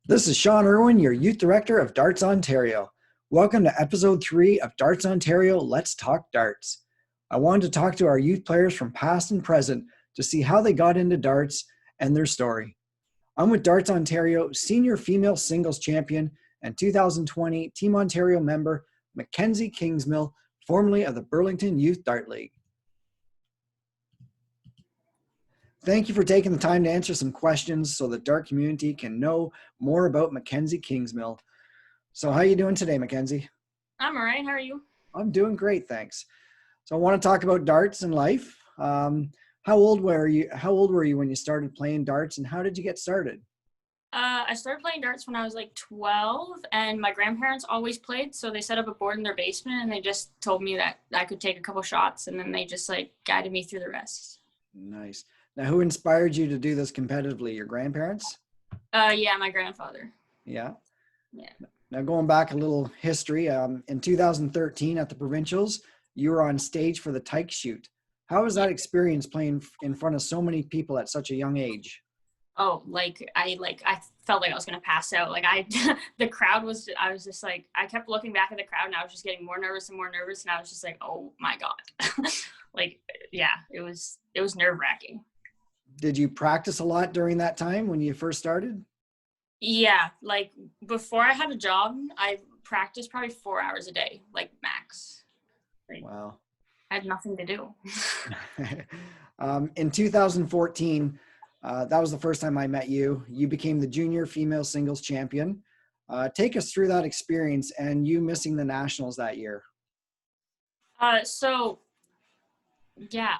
This is Shawn Irwin, your Youth Director of Darts Ontario. Welcome to Episode 3 of Darts Ontario Let's Talk Darts. I wanted to talk to our youth players from past and present to see how they got into darts and their story. I'm with Darts Ontario Senior Female Singles Champion and 2020 Team Ontario member Mackenzie Kingsmill, formerly of the Burlington Youth Dart League. Thank you for taking the time to answer some questions so the dart community can know more about Mackenzie Kingsmill. So how are you doing today, Mackenzie? I'm all right. How are you? I'm doing great, thanks. So I want to talk about darts and life. How old were you? How old were you when you started playing darts, and how did you get started? I started playing darts when I was like 12, and my grandparents always played, so they set up a board in their basement, and they just told me that I could take a couple shots, and then they just like guided me through the rest. Nice. Now, who inspired you to do this competitively? Your grandparents? Yeah, my grandfather. Yeah. Yeah. Now, going back a little history, in 2013 at the Provincials, you were on stage for the Tyke Shoot. How was that experience playing in front of so many people at such a young age? Oh, I felt like I was gonna pass out. The crowd was. I was just like, I kept looking back at the crowd, and I was just getting more nervous and more nervous, and I was just like, oh my god, yeah, it was nerve wracking. Did you practice a lot during that time when you first started? Yeah, like before I had a job, I practiced probably 4 hours a day, like max. Wow. I had nothing to do. In 2014, that was the first time I met you. You became the junior female singles champion. Take us through that experience and you missing the nationals that year. So yeah,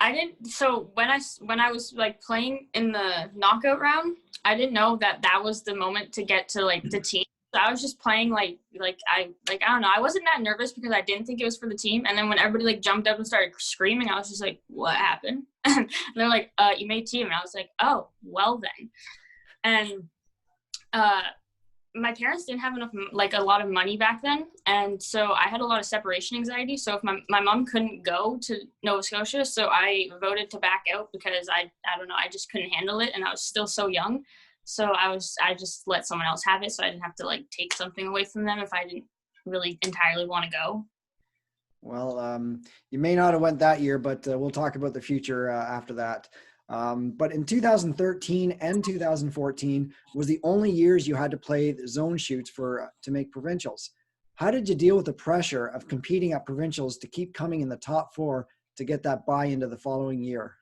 I didn't. So when I was like playing in the knockout round, I didn't know that was the moment to get to like the team. So I was just playing I don't know. I wasn't that nervous because I didn't think it was for the team. And then when everybody like jumped up and started screaming, I was just like, "What happened?" And they're like, "You made team." And I was like, "Oh, well then." And my parents didn't have enough, like a lot of money back then. And so I had a lot of separation anxiety. So if my mom couldn't go to Nova Scotia, so I voted to back out because I don't know, I just couldn't handle it. And I was still so young. So I just let someone else have it. So I didn't have to like take something away from them if I didn't really entirely want to go. Well, you may not have went that year, but we'll talk about the future after that. But in 2013 and 2014 was the only years you had to play the zone shoots to make provincials. How did you deal with the pressure of competing at provincials to keep coming in the top four to get that buy into the following year?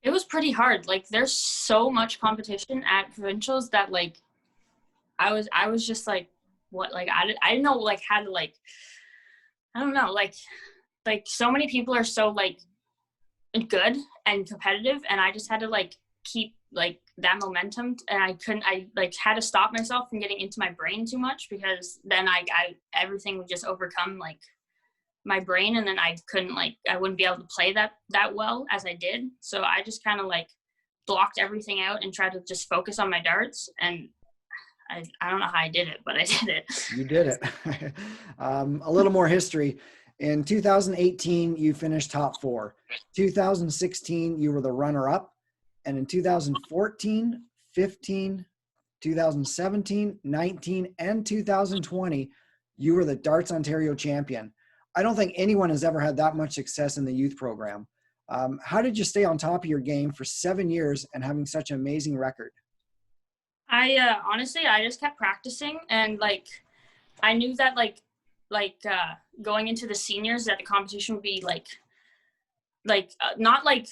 It was pretty hard. Like there's so much competition at provincials that like I was just like, what, like I didn't know like how to like, I don't know, like so many people are so like good and competitive, and I just had to like keep like that momentum, and I like had to stop myself from getting into my brain too much, because then I everything would just overcome like my brain, and then I wouldn't be able to play that well as I did. So I just kind of like blocked everything out and tried to just focus on my darts, and I don't know how I did it, but I did it. You did it. A little more history. In 2018, you finished top four. 2016, you were the runner-up. And in 2014, 15, 2017, 19, and 2020, you were the Darts Ontario champion. I don't think anyone has ever had that much success in the youth program. How did you stay on top of your game for 7 years and having such an amazing record? I honestly, I just kept practicing, and like I knew that going into the seniors that the competition would be not like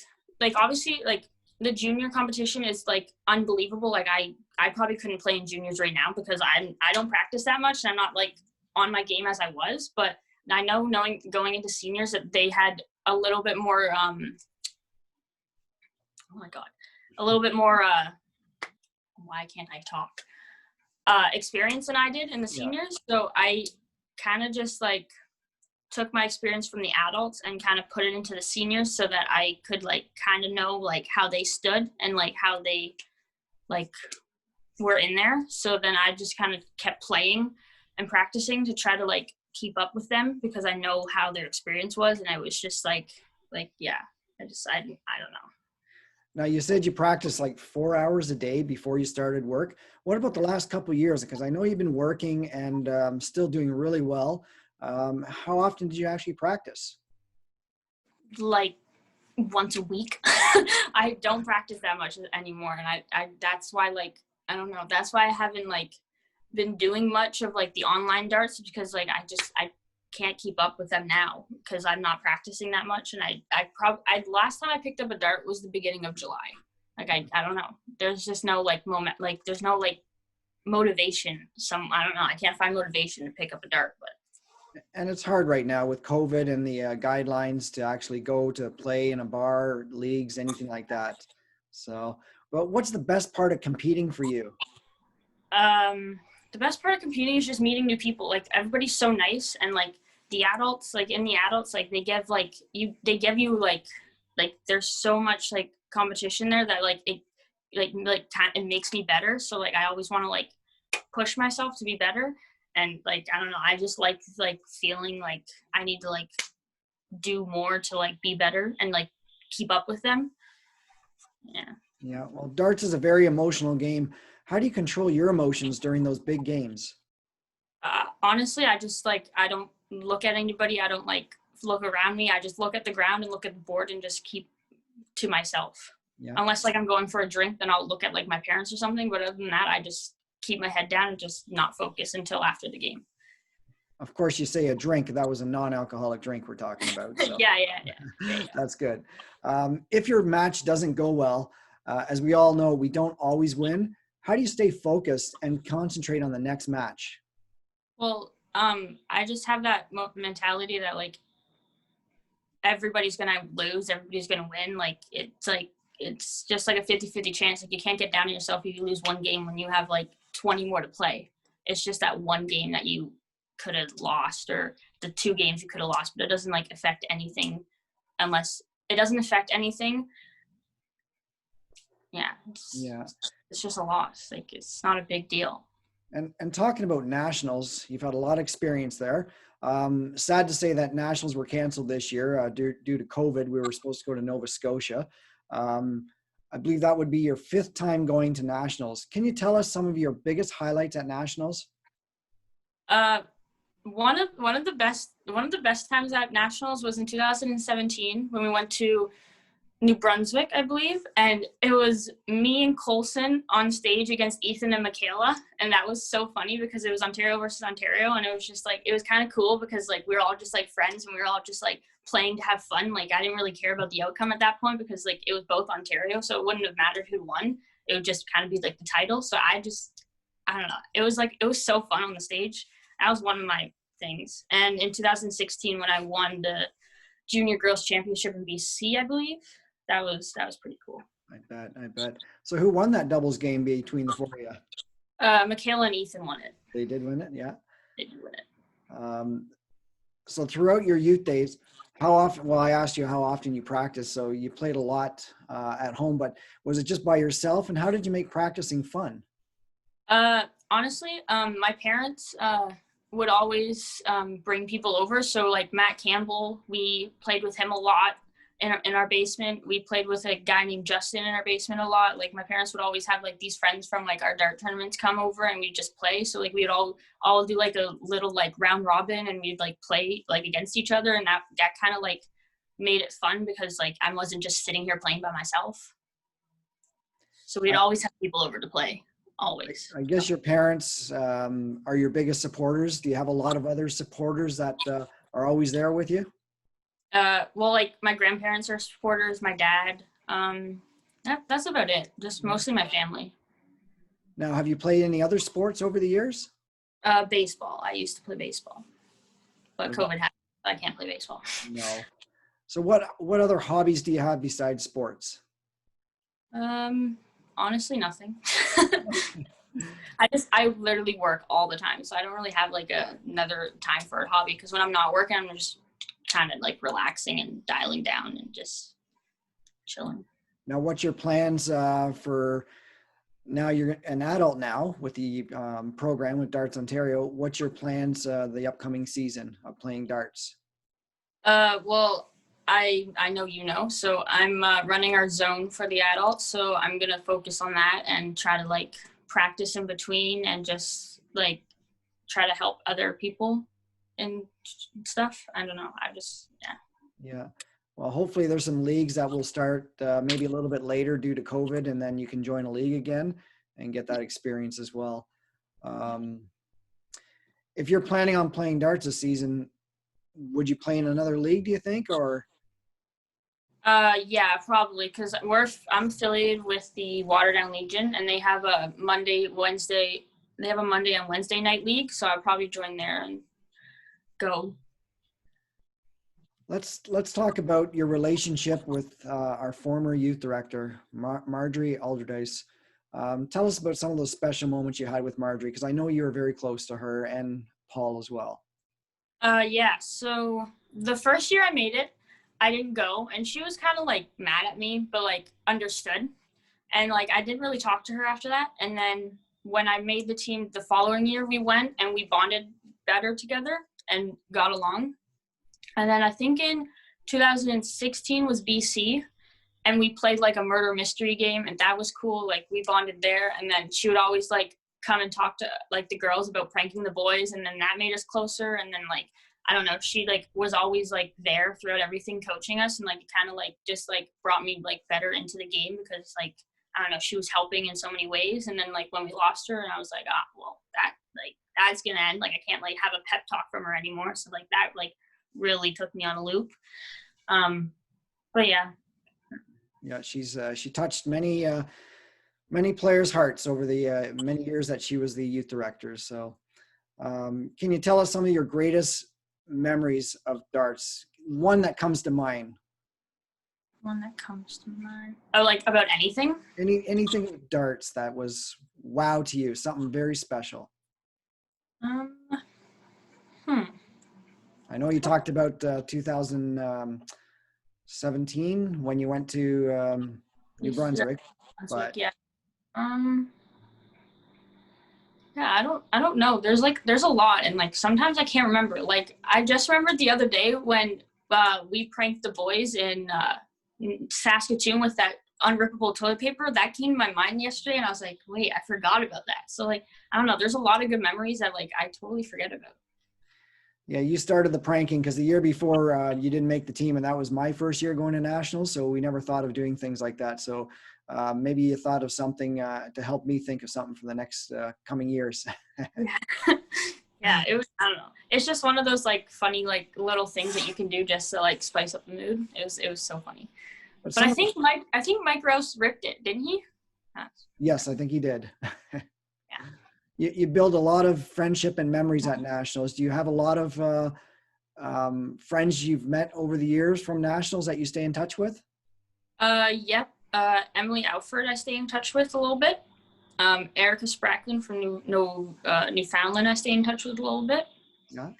obviously like the junior competition is like unbelievable. Like I probably couldn't play in juniors right now because I don't practice that much, and I'm not like on my game as I was. But I know going into seniors that they had a little bit more oh my god, a little bit more why can't I talk? Experience than I did in the seniors. Yeah. So I kind of just like took my experience from the adults and kind of put it into the seniors so that I could like kind of know like how they stood and like how they like were in there. So then I just kind of kept playing and practicing to try to like keep up with them, because I know how their experience was. And I was just like, yeah, I don't know. Now you said you practiced like 4 hours a day before you started work. What about the last couple of years? Because I know you've been working and still doing really well. How often did you actually practice? Like once a week. I don't practice that much anymore, and I that's why, like, I don't know, that's why I haven't like been doing much of like the online darts, because like I can't keep up with them now because I'm not practicing that much. And I last time I picked up a dart was the beginning of July. Like I don't know, there's just no like moment, like there's no like motivation. I don't know, I can't find motivation to pick up a dart. But And it's hard right now with COVID and the guidelines to actually go to play in a bar, leagues, anything like that. So, but what's the best part of competing for you? the best part of competing is just meeting new people. Like everybody's so nice, and like the adults, like in the adults, like they give you like there's so much like competition there that like it makes me better. So like I always want to like push myself to be better. And like I don't know, I just like feeling like I need to like do more to like be better and like keep up with them. Yeah. Yeah, well, darts is a very emotional game. How do you control your emotions during those big games? Honestly, I just like I don't look at anybody. I don't like look around me. I just look at the ground and look at the board and just keep to myself. Yeah, Unless like I'm going for a drink, then I'll look at like my parents or something. But other than that, I just keep my head down and just not focus until after the game. of course, you say a drink. That was a non-alcoholic drink we're talking about. So Yeah. that's good. If your match doesn't go well, as we all know, we don't always win. How do you stay focused and concentrate on the next match? Well, I just have that mentality that like everybody's gonna lose, everybody's gonna win. Like it's just like a 50-50 chance. Like you can't get down on yourself if you lose one game when you have like 20 more to play. It's just that one game that you could have lost, or the two games you could have lost, but it doesn't like affect anything unless it doesn't affect anything. Yeah, Yeah. it's just a loss. Like it's not a big deal. And talking about nationals, you've had a lot of experience there. Sad to say that nationals were canceled this year due to COVID. We were supposed to go to Nova Scotia. I believe that would be your fifth time going to nationals. Can you tell us some of your biggest highlights at nationals? Uh, one of the best times at nationals was in 2017 when we went to New Brunswick, I believe, and it was me and Colson on stage against Ethan and Michaela, and that was so funny because it was Ontario versus Ontario, and it was just like it was kind of cool because like we were all just like friends and we were all just like playing to have fun. Like I didn't really care about the outcome at that point because like it was both Ontario, so it wouldn't have mattered who won. It would just kind of be like the title. So I don't know. It was so fun on the stage. That was one of my things. And in 2016 when I won the Junior Girls Championship in BC, I believe. That was pretty cool. I bet. So who won that doubles game between the four of you? Michaela and Ethan won it. They did win it, yeah. They did win it. So throughout your youth days, how often, well, I asked you how often you practiced, so you played a lot at home, but was it just by yourself, and how did you make practicing fun? Honestly, my parents would always bring people over. So like Matt Campbell, we played with him a lot in our basement. We played with a guy named Justin in our basement a lot. Like my parents would always have like these friends from like our dart tournaments come over and we'd just play. So like we'd all do like a little like round robin and we'd like play like against each other. And that kind of like made it fun because like I wasn't just sitting here playing by myself. So we'd always have people over to play. Always. I guess your parents are your biggest supporters. Do you have a lot of other supporters that are always there with you? Well, like my grandparents are supporters, my dad. That's about it. Just mostly my family. Now, have you played any other sports over the years? Baseball. I used to play baseball, but COVID happened. So I can't play baseball. No. So what other hobbies do you have besides sports? Honestly, nothing. I literally work all the time, so I don't really have like another time for a hobby. Because when I'm not working, I'm just kind of like relaxing and dialing down and just chilling. Now, what's your plans for now? You're an adult now with the program with Darts Ontario. What's your plans the upcoming season of playing darts? Well, I know you know, so I'm running our zone for the adults, so I'm going to focus on that and try to, like, practice in between and just, like, try to help other people and stuff. I don't know. Yeah. Well, hopefully there's some leagues that will start maybe a little bit later due to COVID, and then you can join a league again and get that experience as well. If you're planning on playing darts this season, would you play in another league, do you think, or? Yeah, probably, because I'm affiliated with the Waterdown Legion, and they have a Monday and Wednesday night league, so I'll probably join there and go. Let's talk about your relationship with our former youth director, Marjorie Alderdice. Tell us about some of those special moments you had with Marjorie, because I know you were very close to her and Paul as well. Yeah, so the first year I made it, I didn't go, and she was kind of, like, mad at me, but, like, understood. And, like, I didn't really talk to her after that. And then when I made the team the following year, we went and we bonded better together and got along. And then I think in 2016 was BC, and we played, like, a murder mystery game, and that was cool. Like, we bonded there, and then she would always, like, come and talk to, like, the girls about pranking the boys, and then that made us closer. And then, like, I don't know, she, like, was always, like, there throughout everything, coaching us, and, like, it kind of, like, just, like, brought me, like, better into the game because, like, I don't know, she was helping in so many ways. And then, like, when we lost her, and I was like, well, that's gonna end. Like, I can't, like, have a pep talk from her anymore. So, like, that, like, really took me on a loop. But yeah. Yeah, she touched many players' hearts over the many years that she was the youth director. So, can you tell us some of your greatest memories of darts? One that comes to mind. One that comes to mind. Oh, like, about anything? Anything with darts that was wow to you, something very special. I know you talked about 2017 when you went to New Brunswick, but Yeah. Yeah, I don't know. There's a lot, and, like, sometimes I can't remember. Like, I just remembered the other day when we pranked the boys in Saskatoon with that unrippable toilet paper. That came to my mind yesterday, and I was like, wait, I forgot about that. So, like, I don't know. There's a lot of good memories that, like, I totally forget about. yeah, you started the pranking because the year before you didn't make the team, and that was my first year going to nationals. So we never thought of doing things like that. So maybe you thought of something to help me think of something for the next coming years. Yeah, it was, I don't know. It's just one of those, like, funny, like, little things that you can do just to, like, spice up the mood. It was so funny. But I think Mike Rouse ripped it, didn't he? Yes, I think he did. Yeah. You build a lot of friendship and memories at nationals. Do you have a lot of friends you've met over the years from nationals that you stay in touch with? Yep. Emily Outford I stay in touch with a little bit. Erica Spracklin from Newfoundland I stay in touch with a little bit. Yeah.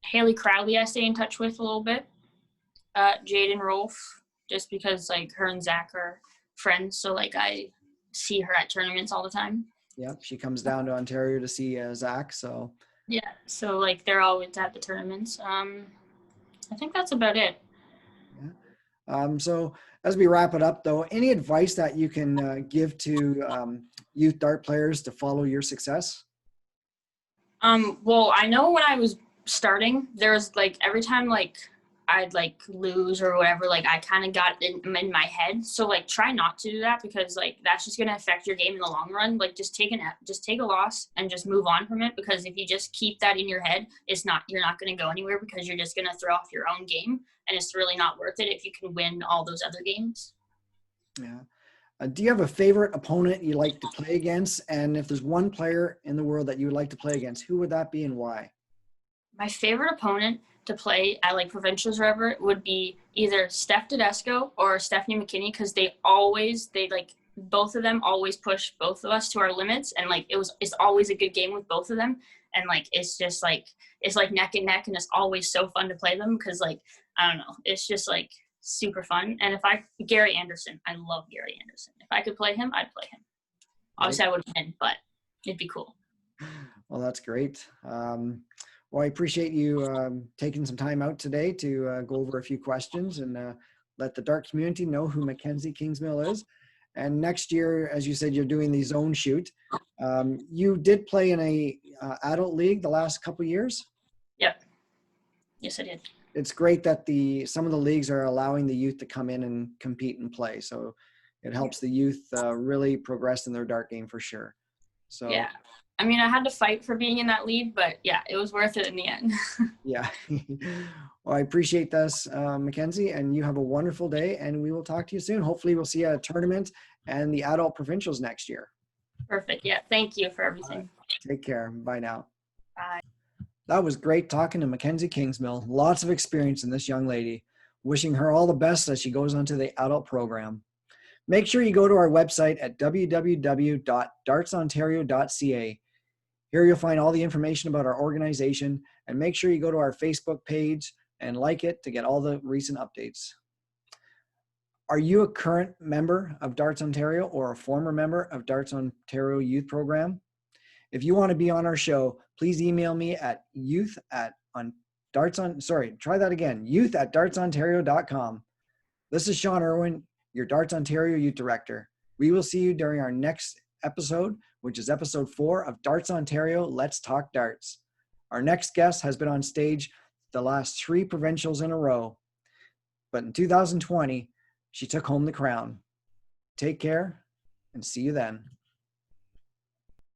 Haley Crowley I stay in touch with a little bit. Jaden Rolfe, just because, like, her and Zach are friends, so, like, I see her at tournaments all the time. Yeah, she comes down to Ontario to see Zach, so. Yeah, so, like, they're always at the tournaments. I think that's about it. Yeah. So as we wrap it up, though, any advice that you can give to youth dart players to follow your success? Well, I know when I was starting, there was, like, every time, like, I'd, like, lose or whatever, like, I kind of got in my head. So, like, try not to do that because, like, that's just going to affect your game in the long run. Like, just take a loss and just move on from it, because if you just keep that in your head, you're not going to go anywhere, because you're just going to throw off your own game, and it's really not worth it if you can win all those other games. Yeah. Do you have a favorite opponent you like to play against? And if there's one player in the world that you would like to play against, who would that be and why? My favorite opponent to play at, like, provincials or whatever would be either Steph Tedesco or Stephanie McKinney, because both of them always push both of us to our limits, and, like, it's always a good game with both of them, and, like, it's just, like, it's like neck and neck, and it's always so fun to play them because, like, I don't know, it's just, like, super fun. And Gary Anderson, I love Gary Anderson. If I could play him, I'd play him. Obviously I wouldn't win, but it'd be cool. Well, that's great. Well, I appreciate you taking some time out today to go over a few questions and let the dart community know who Mackenzie Kingsmill is. And next year, as you said, you're doing the zone shoot. You did play in a adult league the last couple of years. Yep. Yes, I did. It's great that some of the leagues are allowing the youth to come in and compete and play. So it helps the youth really progress in their dart game for sure. So yeah, I mean, I had to fight for being in that league, but yeah, it was worth it in the end. yeah. Well, I appreciate this, Mackenzie, and you have a wonderful day, and we will talk to you soon. Hopefully we'll see you at a tournament and the adult provincials next year. Perfect. Yeah. Thank you for everything. Take care. Bye now. Bye. That was great talking to Mackenzie Kingsmill. Lots of experience in this young lady. Wishing her all the best as she goes on to the adult program. Make sure you go to our website at www.dartsontario.ca. Here you'll find all the information about our organization, and make sure you go to our Facebook page and like it to get all the recent updates. Are you a current member of Darts Ontario or a former member of Darts Ontario Youth Program? If you want to be on our show, please email me at youth@dartsontario.com. This is Shawn Irwin, your Darts Ontario Youth Director. We will see you during our next episode, which is episode 4 of Darts Ontario, Let's Talk Darts. Our next guest has been on stage the last 3 provincials in a row, but in 2020, she took home the crown. Take care and see you then.